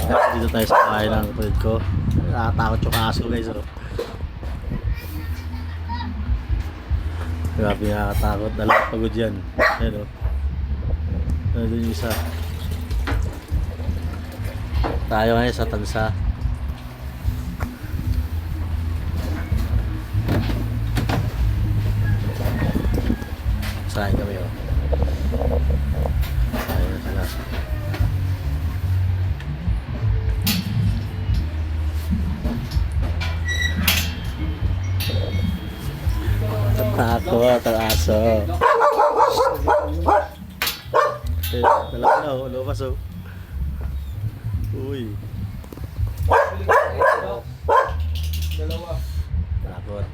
Dito tayo sa bahay ng kapatid ko. Nakatakot yung aso guys. Oh. Grabe nakakatakot. Dalang pagod yan. Ayan o. Nandun yung isa. Tayo ngayon sa tansa. Sahin kami o. Sahin na sila. Takot ang aso. Dalawa na o. Lumabas o. Uy. Dalawa. Takot.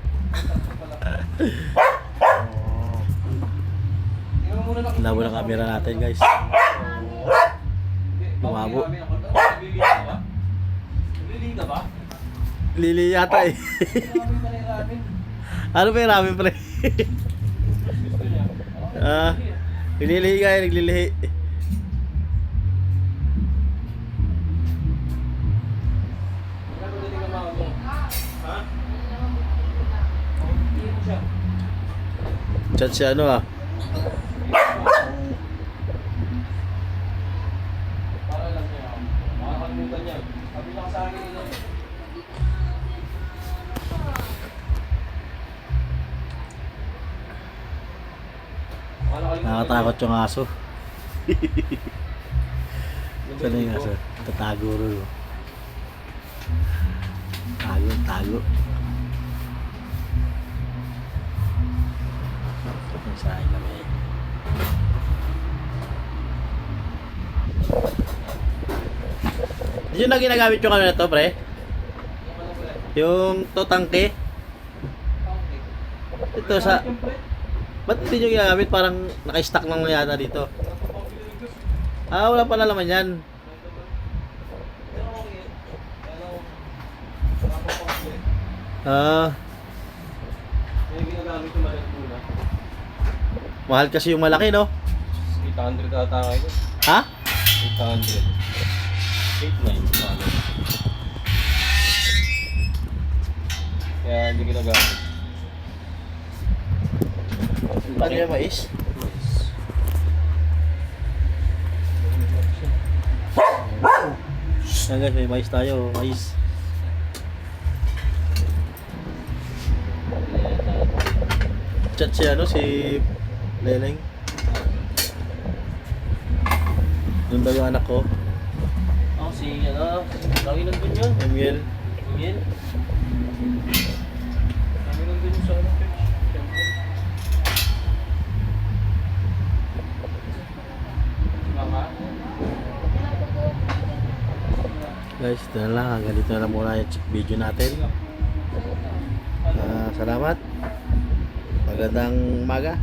Labo ng camera natin guys. Lumabo. Lili ka ba? Lili yata eh. Ano ba yung ramen pre? Naglilihi ka eh, naglilihi. Chat si ano ah. Para lang niya. Makakalimutan niya. Sabi lang sa akin nila. Nakakatakot yung aso. Saan na yung aso? Tatago rin. Tago, tago. Saan kami. Hindi nyo na ginagamit yung ano na to, pre? Yung to tangke? Ito sa... Ba't hindi nyo ginagamit? Parang naka-stack lang yata dito. Ah, wala pa na laman yan. Ah, Yung ginagamit yung malaki muna. mahal kasi yung malaki, no? 800 ata kayo. Ha? 800. 8-9. Kaya hindi ginagamit. Paano yung mais? Ayan guys, may mais tayo. Mais. Chat si ano, si Leleng. Doon daw yung anak ko. Oh, si ano, lagi nandun yun. Emil. Emil? Lagi nandun yun sa ano, page. Siyempre. Mama? Guys, ito na lang. Hanggang dito na lang muna yung video natin. Salamat. Magandang umaga.